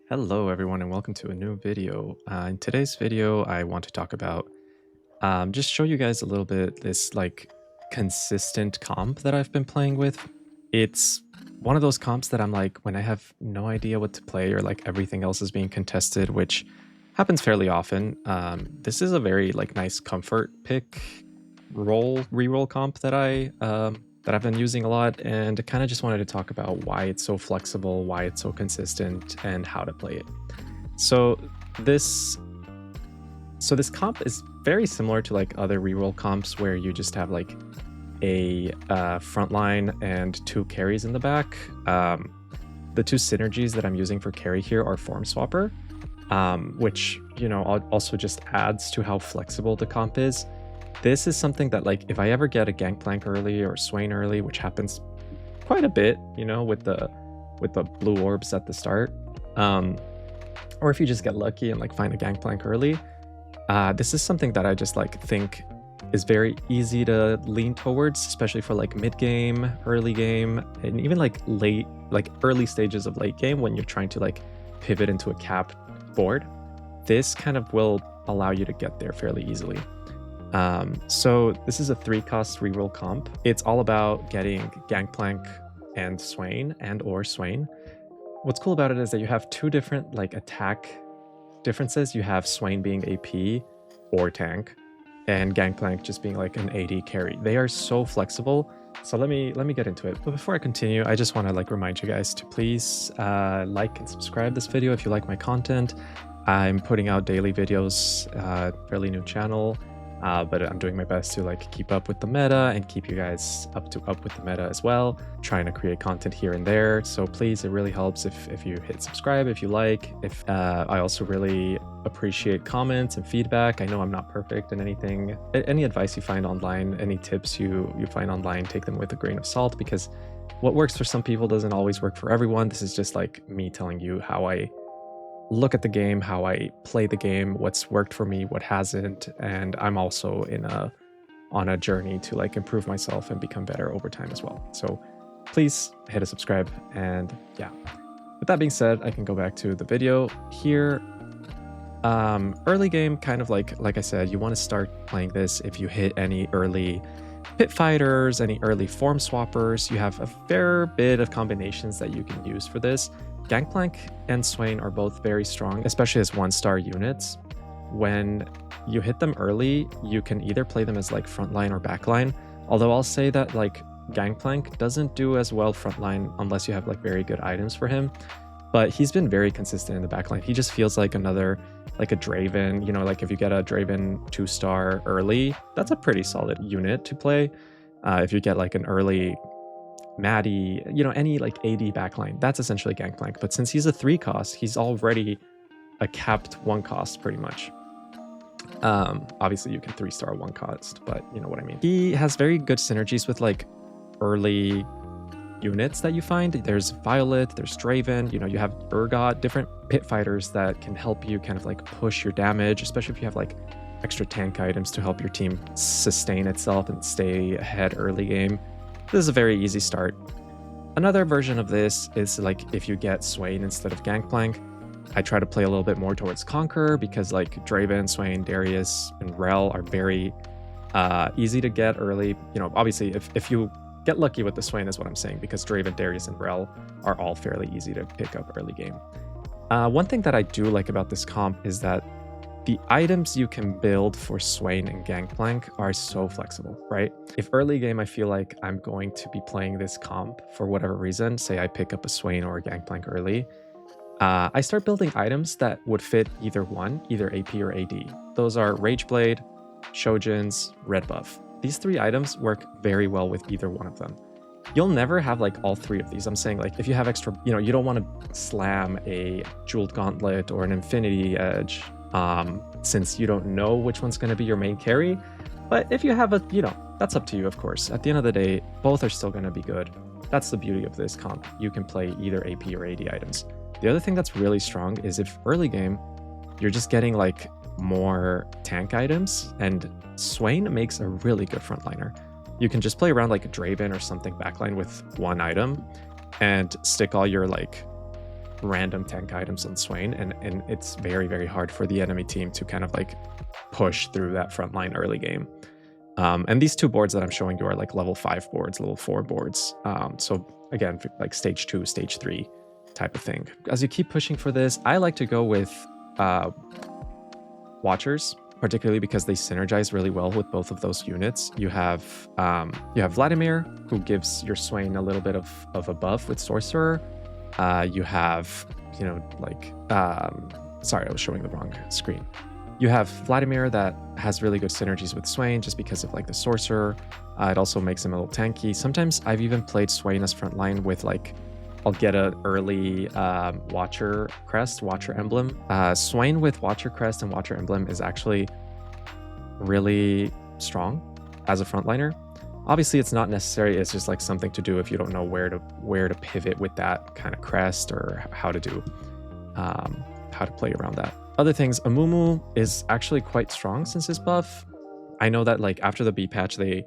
Hello everyone and welcome to a new video. In today's video, I want to talk about just show you guys a little bit this like consistent comp that I've been playing with. It's one of those comps that I'm like when I have no idea what to play or like everything else is being contested, which happens fairly often. This is a very like nice comfort pick reroll comp that I've been using a lot, and I kind of just wanted to talk about why it's so flexible, why it's so consistent, and how to play it. So this this comp is very similar to like other reroll comps where you just have like a front line and two carries in the back. The two synergies that I'm using for carry here are Form Swapper, which also just adds to how flexible the comp is. This is something that like if I ever get a Gangplank early or Swain early, which happens quite a bit, with the blue orbs at the start, or if you just get lucky and like find a Gangplank early, this is something that I just like think is very easy to lean towards, especially for like mid game, early game, and even like early stages of late game when you're trying to like pivot into a cap board. This kind of will allow you to get there fairly easily. So this is a 3-cost reroll comp. It's all about getting Gangplank and Swain or Swain. What's cool about it is that you have two different like attack differences. You have Swain being AP or tank, and Gangplank just being like an AD carry. They are so flexible. So let me get into it. But before I continue, I just want to like remind you guys to please like and subscribe this video if you like my content. I'm putting out daily videos, fairly new channel. But I'm doing my best to like keep up with the meta and keep you guys up with the meta as well, trying to create content here and there. So please, it really helps if you hit subscribe, if you like. I also really appreciate comments and feedback. I know I'm not perfect in anything. Any advice you find online, any tips you find online, take them with a grain of salt, because what works for some people doesn't always work for everyone. This is just like me telling you how I look at the game, how I play the game, what's worked for me, what hasn't, and I'm also on a journey to like improve myself and become better over time as well. So please hit a subscribe, and yeah. With that being said, I can go back to the video here. Early game, kind of like I said, you want to start playing this if you hit any early pit fighters, any early form swappers. You have a fair bit of combinations that you can use for this. Gangplank and Swain are both very strong, especially as 1-star units. When you hit them early, you can either play them as like frontline or backline. Although I'll say that like Gangplank doesn't do as well frontline unless you have like very good items for him. But he's been very consistent in the backline. He just feels like another, like a Draven, like if you get a Draven 2-star early, that's a pretty solid unit to play. If you get like an early Maddie, any like AD backline, that's essentially Gangplank. But since he's a 3-cost, he's already a capped 1-cost pretty much. Obviously you can 3-star 1-cost, but you know what I mean. He has very good synergies with like early units that you find. There's Violet, there's Draven, you have Urgot, different pit fighters that can help you kind of like push your damage, especially if you have like extra tank items to help your team sustain itself and stay ahead early game. This is a very easy start. Another version of this is like if you get Swain instead of Gangplank, I try to play a little bit more towards Conqueror, because like Draven, Swain, Darius, and Rel are very easy to get early. Obviously if you get lucky with the Swain is what I'm saying, because Draven, Darius, and Rel are all fairly easy to pick up early game. One thing that I do like about this comp is that the items you can build for Swain and Gangplank are so flexible, right? If early game I feel like I'm going to be playing this comp for whatever reason, say I pick up a Swain or a Gangplank early, I start building items that would fit either AP or AD. Those are Rageblade, Shojin's, Red Buff. These 3 items work very well with either one of them. You'll never have like all 3 of these. I'm saying like if you have extra, you don't want to slam a Jeweled Gauntlet or an Infinity Edge, since you don't know which one's going to be your main carry. But if you have a, that's up to you, of course. At the end of the day, both are still going to be good. That's the beauty of this comp. You can play either AP or AD items. The other thing that's really strong is if early game, you're just getting like more tank items, and Swain makes a really good frontliner. You can just play around like a Draven or something backline with 1 item and stick all your like random tank items on Swain, and it's very, very hard for the enemy team to kind of like push through that front line early game. And these two boards that I'm showing you are like level 5 boards, level 4 boards. So again, like stage 2, stage 3 type of thing. As you keep pushing for this, I like to go with Watchers, particularly because they synergize really well with both of those units. You have Vladimir, who gives your Swain a little bit of a buff with Sorcerer. You have, you know, like, sorry, I was showing the wrong screen. You have Vladimir that has really good synergies with Swain just because of like the Sorcerer. It also makes him a little tanky. Sometimes I've even played Swain as frontline with like, I'll get an early Watcher Crest, Watcher Emblem. Swain with Watcher Crest and Watcher Emblem is actually really strong as a frontliner. Obviously, it's not necessary. It's just like something to do if you don't know where to pivot with that kind of crest or how to play around that. Other things, Amumu is actually quite strong since his buff. I know that like after the B patch, they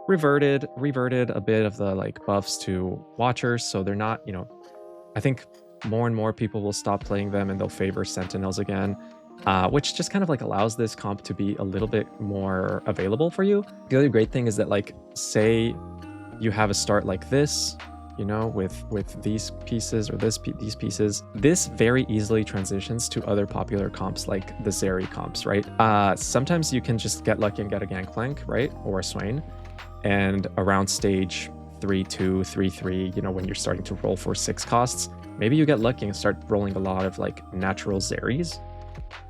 reverted a bit of the like buffs to Watchers, so they're not, you know, I think more and more people will stop playing them and they'll favor Sentinels again, which just kind of like allows this comp to be a little bit more available for you. The other great thing is that like, say you have a start like this, you know, with these pieces or these pieces, this very easily transitions to other popular comps like the Zeri comps, right? Sometimes you can just get lucky and get a Gangplank, right? Or a Swain. And around stage 3-2, 3-3, you know, when you're starting to roll for 6 costs, maybe you get lucky and start rolling a lot of like natural Zeris.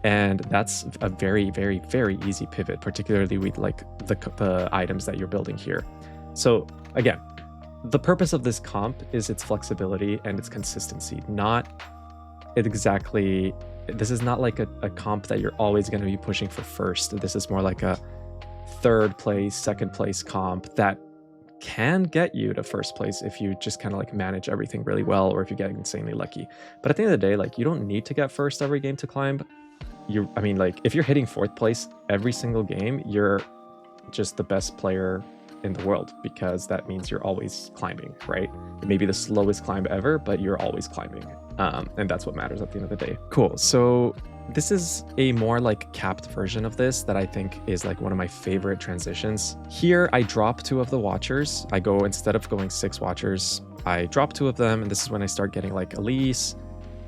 And that's a very, very, very easy pivot, particularly with like the items that you're building here. So again, the purpose of this comp is its flexibility and its consistency, not exactly, this is not like a comp that you're always going to be pushing for first. This is more like a 3rd place, 2nd place comp that can get you to 1st place if you just kind of like manage everything really well, or if you get insanely lucky. But at the end of the day, like, you don't need to get 1st every game to climb. I mean, like, if you're hitting 4th place every single game, you're just the best player in the world, because that means you're always climbing, right? It may be the slowest climb ever, but you're always climbing. And that's what matters at the end of the day. Cool. So this is a more like capped version of this that I think is like one of my favorite transitions. Here, I drop 2 of the Watchers. I go, instead of going 6 Watchers, I drop 2 of them, and this is when I start getting like Elise,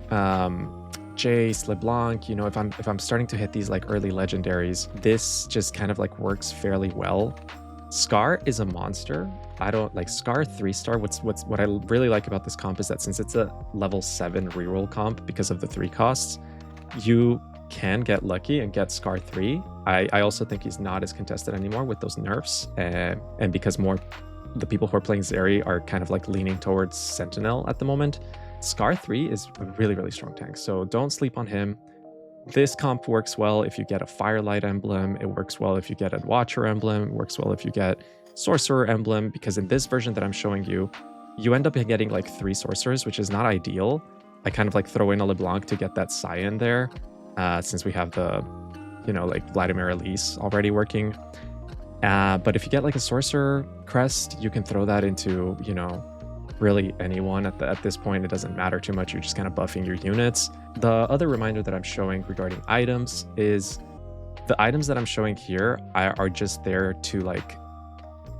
Jace, LeBlanc. You know, if I'm starting to hit these like early legendaries, this just kind of like works fairly well. Scar is a monster. I don't like Scar 3-star. What I really like about this comp is that since it's a level 7 reroll comp because of the 3 costs, you can get lucky and get Scar 3. I also think he's not as contested anymore with those nerfs, and because more the people who are playing Zeri are kind of like leaning towards Sentinel at the moment. Scar 3 is a really, really strong tank, so don't sleep on him. This comp works well if you get a Firelight emblem. It works well if you get a Watcher emblem. It works well if you get Sorcerer emblem, because in this version that I'm showing you, you end up getting like 3 Sorcerers, which is not ideal. I kind of like throw in a LeBlanc to get that Cyan there, since we have the, you know, like Vladimir Elise already working. But if you get like a Sorcerer crest, you can throw that into, you know, really anyone at this point. It doesn't matter too much. You're just kind of buffing your units. The other reminder that I'm showing regarding items is the items that I'm showing here are just there to like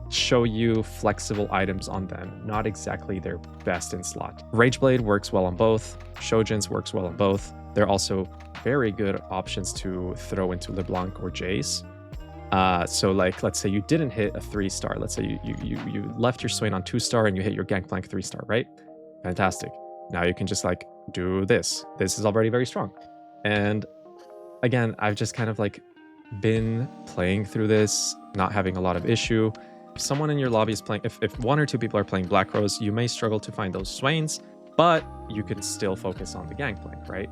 show you flexible items on them, not exactly their best in slot. Rageblade works well on both. Shojin's works well on both. They're also very good options to throw into LeBlanc or Jace. So like, let's say you didn't hit a 3-star. Let's say you left your Swain on 2-star and you hit your Gangplank 3-star, right? Fantastic. Now you can just like do this. This is already very strong. And again, I've just kind of like been playing through this, not having a lot of issue. If someone in your lobby is playing, if 1 or 2 people are playing Black Rose, you may struggle to find those Swains, but you can still focus on the Gangplank, right?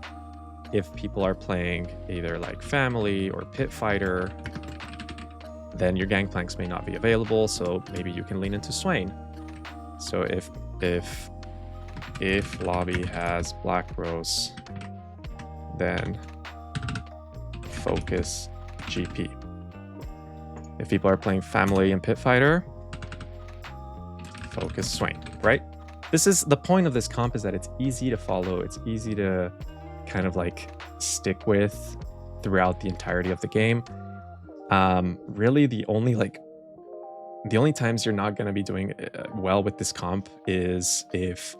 If people are playing either like Family or Pit Fighter, then your Gangplanks may not be available, so maybe you can lean into Swain. So if lobby has Black Rose, then focus GP. If people are playing Family and Pit Fighter, focus Swain, right? this is the point of this comp, is that it's easy to follow. It's easy to kind of like stick with throughout the entirety of the game. Really the only times you're not going to be doing well with this comp is if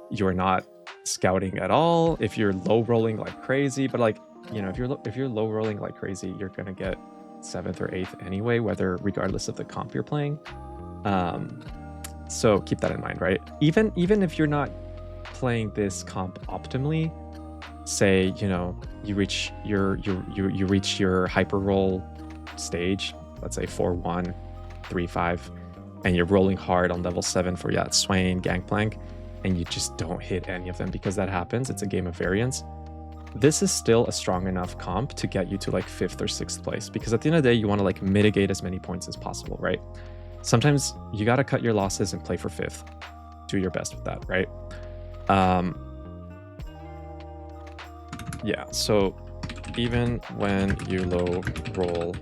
you're not scouting at all, if you're low rolling like crazy. But like, you know, if you're low rolling like crazy, you're going to get 7th or 8th anyway, regardless of the comp you're playing. So keep that in mind, right? Even if you're not playing this comp optimally, say, you know, you reach your hyper roll stage, let's say 4-1, 3-5, and you're rolling hard on level 7 for Swain, Gangplank, and you just don't hit any of them, because that happens. It's a game of variance. This is still a strong enough comp to get you to like 5th or 6th place, because at the end of the day, you want to like mitigate as many points as possible, right? Sometimes you got to cut your losses and play for 5th. Do your best with that, right? Yeah, so even when you low roll,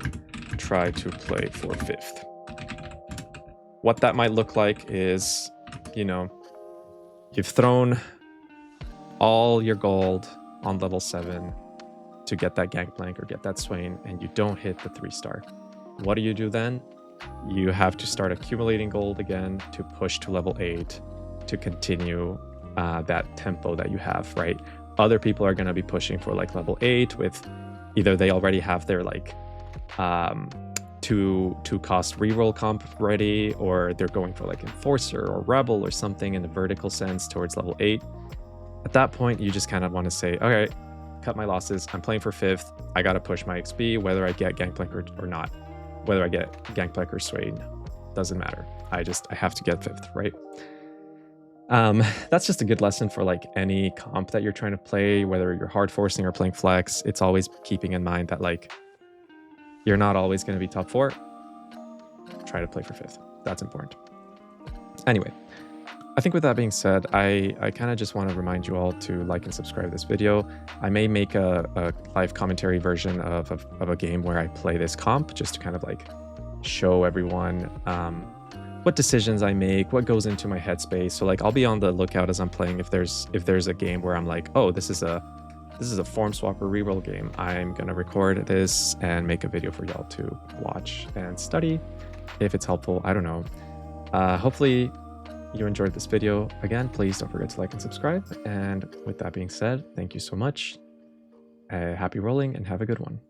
try to play for 5th. What that might look like is, you know, you've thrown all your gold on level 7 to get that Gangplank or get that Swain, and you don't hit the 3-star. What do you do then? You have to start accumulating gold again to push to level 8 to continue that tempo that you have, right? Other people are going to be pushing for like level 8 with either they already have their like 2-cost reroll comp ready, or they're going for like Enforcer or Rebel or something in the vertical sense towards level 8. At that point, you just kind of want to say, okay, cut my losses. I'm playing for 5th. I got to push my XP, whether I get Gangplank or not. Whether I get Gangplank or Swain, doesn't matter. I have to get 5th, right? That's just a good lesson for like any comp that you're trying to play, whether you're hard forcing or playing flex. It's always keeping in mind that like you're not always going to be top 4. Try to play for 5th. That's important. Anyway, I think with that being said, I kind of just want to remind you all to like and subscribe this video. I may make a live commentary version of a game where I play this comp, just to kind of like show everyone what decisions I make, what goes into my headspace. So like I'll be on the lookout as I'm playing. If there's a game where I'm like, oh, this is a form swap or reroll game, I'm gonna record this and make a video for y'all to watch and study if it's helpful. I don't know. Hopefully you enjoyed this video. Again, please don't forget to like and subscribe. And with that being said, thank you so much. Happy rolling and have a good one.